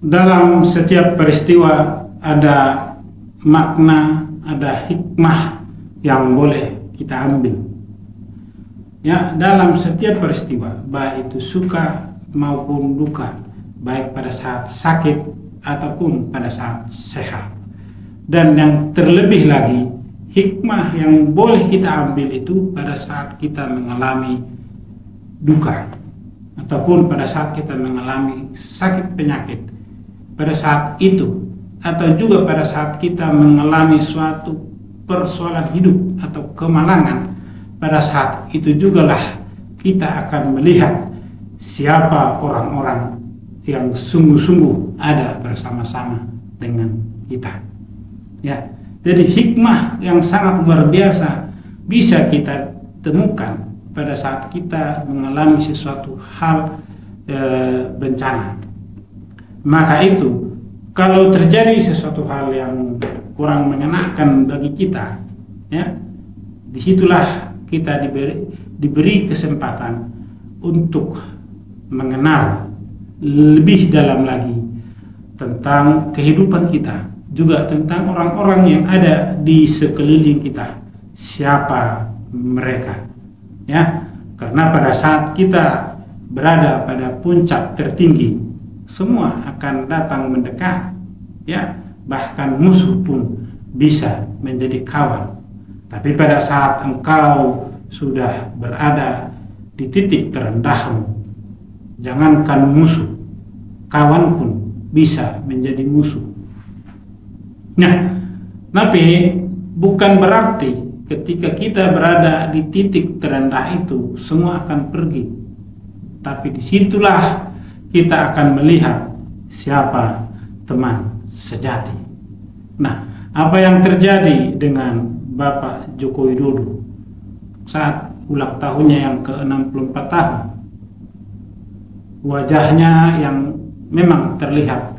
dalam setiap peristiwa ada makna, ada hikmah yang boleh kita ambil. Ya, dalam setiap peristiwa, baik itu suka maupun duka, baik pada saat sakit ataupun pada saat sehat. Dan yang terlebih lagi, hikmah yang boleh kita ambil itu pada saat kita mengalami duka, ataupun pada saat kita mengalami sakit penyakit. Pada saat itu, atau juga pada saat kita mengalami suatu persoalan hidup atau kemalangan, pada saat itu jugalah kita akan melihat siapa orang-orang yang sungguh-sungguh ada bersama-sama dengan kita. Ya, jadi hikmah yang sangat luar biasa bisa kita temukan pada saat kita mengalami sesuatu hal bencana. Maka itu, kalau terjadi sesuatu hal yang kurang mengenakan bagi kita, ya, disitulah kita diberi kesempatan untuk mengenal lebih dalam lagi tentang kehidupan kita, juga tentang orang-orang yang ada di sekeliling kita, siapa mereka, ya. Karena pada saat kita berada pada puncak tertinggi, semua akan datang mendekat, ya, bahkan musuh pun bisa menjadi kawan. Tapi pada saat engkau sudah berada di titik terendahmu, jangankan musuh, kawan pun bisa menjadi musuh. Nah, tapi bukan berarti ketika kita berada di titik terendah itu semua akan pergi. Tapi disitulah kita akan melihat siapa teman sejati. Nah, apa yang terjadi dengan Bapak Joko Widodo saat ulang tahunnya yang ke-64 tahun? Wajahnya yang memang terlihat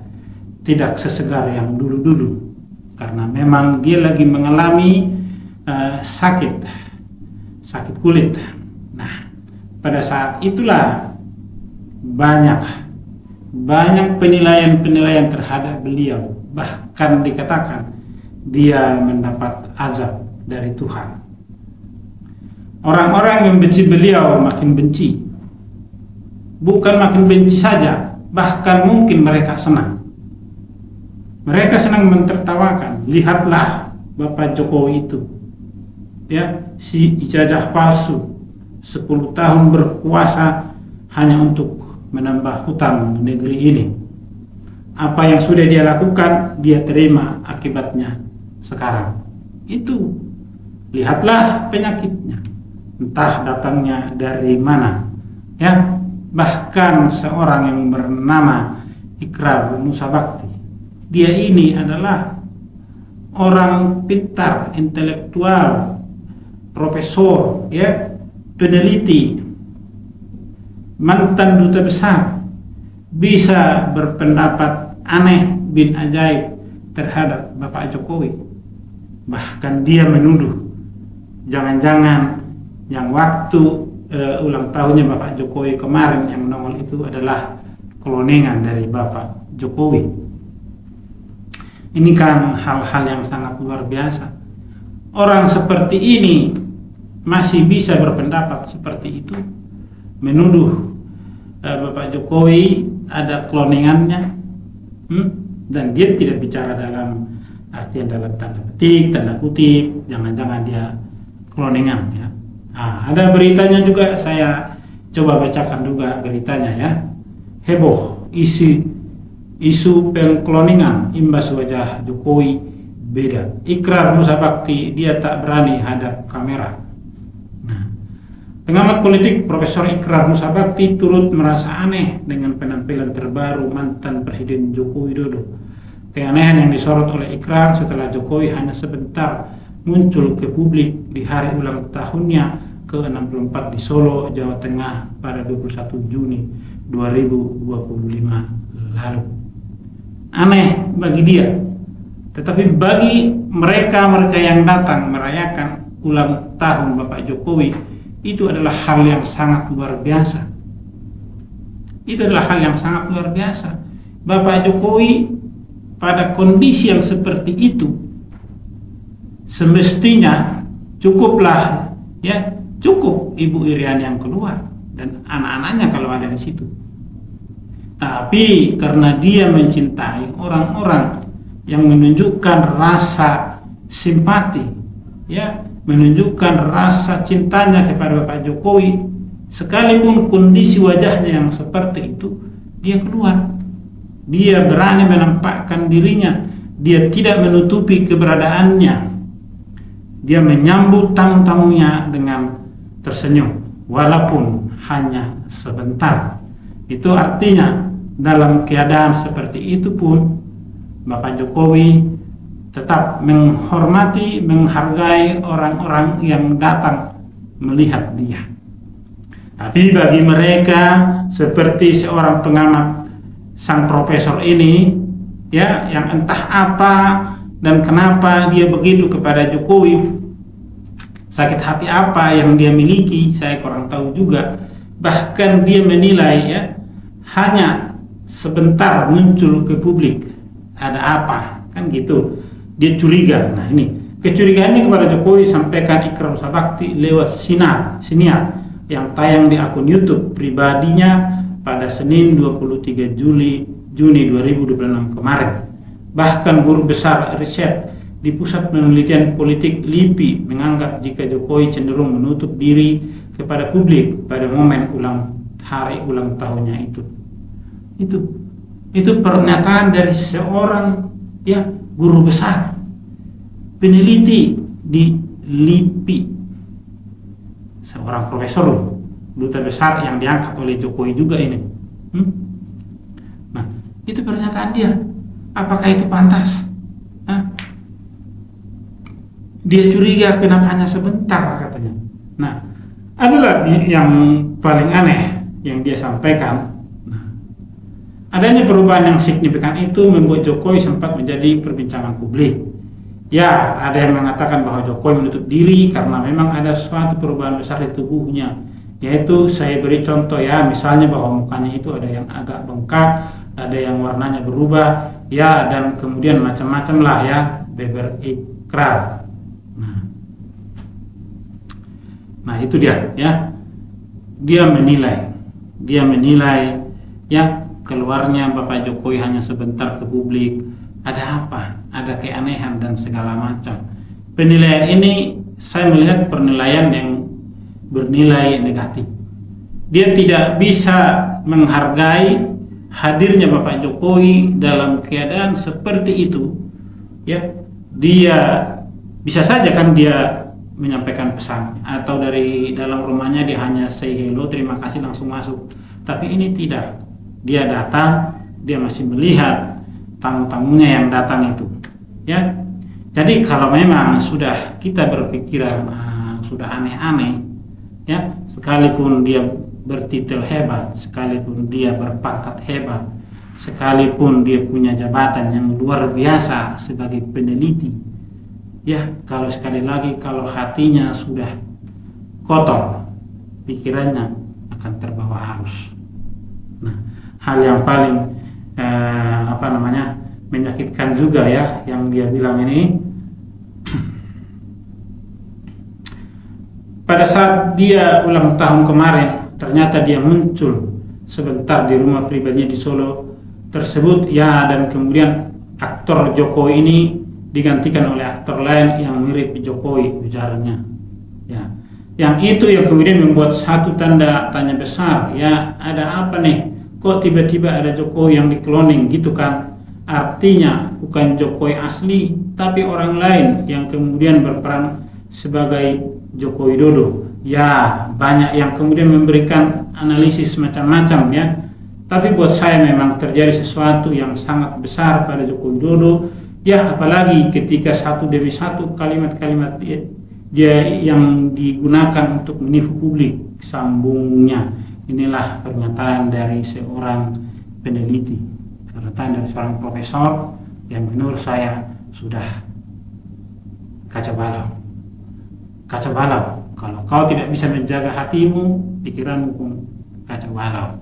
tidak sesegar yang dulu-dulu, karena memang dia lagi mengalami sakit kulit. Nah, pada saat itulah banyak penilaian terhadap beliau, bahkan dikatakan dia mendapat azab dari Tuhan. Orang-orang yang benci beliau makin benci, bukan makin benci saja, bahkan mungkin mereka senang. Mereka senang mentertawakan, lihatlah Bapak Jokowi itu, ya, si ijazah palsu, 10 tahun berkuasa hanya untuk menambah hutang negeri ini. Apa yang sudah dia lakukan, dia terima akibatnya sekarang. Itu, lihatlah penyakitnya, entah datangnya dari mana, ya. Bahkan seorang yang bernama Ikrar Nusa Bakti, dia ini adalah orang pintar, intelektual, profesor, ya, peneliti, mantan duta besar, bisa berpendapat aneh bin ajaib terhadap Bapak Jokowi. Bahkan dia menuduh jangan-jangan yang waktu ulang tahunnya Bapak Jokowi kemarin yang nongol itu adalah kloningan dari Bapak Jokowi. Ini kan hal-hal yang sangat luar biasa. Orang seperti ini masih bisa berpendapat seperti itu, menuduh Bapak Jokowi ada kloningannya, dan dia tidak bicara dalam artian dalam tanda kutip, jangan-jangan dia kloningan, ya. Nah, ada beritanya juga, saya coba bacakan juga beritanya, ya. Heboh isu pengkloningan imbas wajah Jokowi beda. Ikrar Nusa Bakti, dia tak berani hadap kamera. Pengamat politik Profesor Ikrar Nusa Bakti turut merasa aneh dengan penampilan terbaru mantan Presiden Joko Widodo. Keanehan yang disorot oleh Ikrar setelah Jokowi hanya sebentar muncul ke publik di hari ulang tahunnya ke-64 di Solo, Jawa Tengah pada 21 Juni 2025 lalu. Aneh bagi dia, tetapi bagi mereka yang datang merayakan ulang tahun Bapak Jokowi, itu adalah hal yang sangat luar biasa. Itu adalah hal yang sangat luar biasa. Bapak Jokowi pada kondisi yang seperti itu semestinya cukuplah, ya, cukup Ibu Iriani yang keluar dan anak-anaknya kalau ada di situ. Tapi karena dia mencintai orang-orang yang menunjukkan rasa simpati, ya, menunjukkan rasa cintanya kepada Bapak Jokowi, sekalipun kondisi wajahnya yang seperti itu, dia keluar. Dia berani menampakkan dirinya, dia tidak menutupi keberadaannya. Dia menyambut tamu-tamunya dengan tersenyum, walaupun hanya sebentar. Itu artinya dalam keadaan seperti itu pun Bapak Jokowi tetap menghormati, menghargai orang-orang yang datang melihat dia. Tapi bagi mereka seperti seorang pengamat sang profesor ini, ya, yang entah apa dan kenapa dia begitu kepada Jokowi, sakit hati apa yang dia miliki, saya kurang tahu juga. Bahkan dia menilai, ya, hanya sebentar muncul ke publik, ada apa, kan gitu. Dia curiga. Nah, ini kecurigaannya kepada Jokowi sampaikan Ikram Sabakti lewat siniar yang tayang di akun YouTube pribadinya pada Senin 23 Juni 2026 kemarin. Bahkan guru besar riset di Pusat Penelitian Politik LIPI menganggap jika Jokowi cenderung menutup diri kepada publik pada momen hari ulang tahunnya itu. Itu pernyataan dari seorang, ya, guru besar peneliti di LIPI, seorang profesor, duta besar yang diangkat oleh Jokowi juga ini. Nah, itu pernyataan dia. Apakah itu pantas? Dia curiga kenapa hanya sebentar, katanya. Nah, adalah yang paling aneh yang dia sampaikan. Adanya perubahan yang signifikan itu membuat Jokowi sempat menjadi perbincangan publik. Ya, ada yang mengatakan bahwa Jokowi menutup diri karena memang ada suatu perubahan besar di tubuhnya. Yaitu saya beri contoh, ya, misalnya bahwa mukanya itu ada yang agak bengkak, ada yang warnanya berubah, ya, dan kemudian macam-macam lah, ya, beber ikrar. Nah, itu dia, ya. Dia menilai, ya, keluarnya Bapak Jokowi hanya sebentar ke publik, ada apa? Ada keanehan dan segala macam. Penilaian ini saya melihat penilaian yang bernilai negatif. Dia tidak bisa menghargai hadirnya Bapak Jokowi dalam keadaan seperti itu. Ya, dia bisa saja kan dia menyampaikan pesan, atau dari dalam rumahnya dia hanya say hello, terima kasih, langsung masuk. Tapi ini tidak. Dia datang, dia masih melihat tamu-tamunya yang datang itu, ya. Jadi kalau memang sudah kita berpikiran sudah aneh-aneh, ya, sekalipun dia bertitel hebat, sekalipun dia berpangkat hebat, sekalipun dia punya jabatan yang luar biasa sebagai peneliti, ya, kalau sekali lagi kalau hatinya sudah kotor, pikirannya akan terbawa arus. Nah, hal yang paling menyakitkan juga, ya, yang dia bilang ini, pada saat dia ulang tahun kemarin ternyata dia muncul sebentar di rumah pribadinya di Solo tersebut, ya, dan kemudian aktor Jokowi ini digantikan oleh aktor lain yang mirip Jokowi, ujarnya, ya. Yang itu yang kemudian membuat satu tanda tanya besar, ya, ada apa nih? Kok tiba-tiba ada Jokowi yang dikloning gitu kan? Artinya bukan Jokowi asli, tapi orang lain yang kemudian berperan sebagai Joko Widodo. Ya, banyak yang kemudian memberikan analisis macam-macam, ya. Tapi buat saya memang terjadi sesuatu yang sangat besar pada Joko Widodo, ya, apalagi ketika satu demi satu kalimat-kalimat dia yang digunakan untuk menipu publik, sambungnya. Inilah pernyataan dari seorang peneliti, pernyataan dari seorang profesor yang menurut saya sudah kacau balau. Kacau balau. Kalau kau tidak bisa menjaga hatimu, pikiranmu pun kacau balau.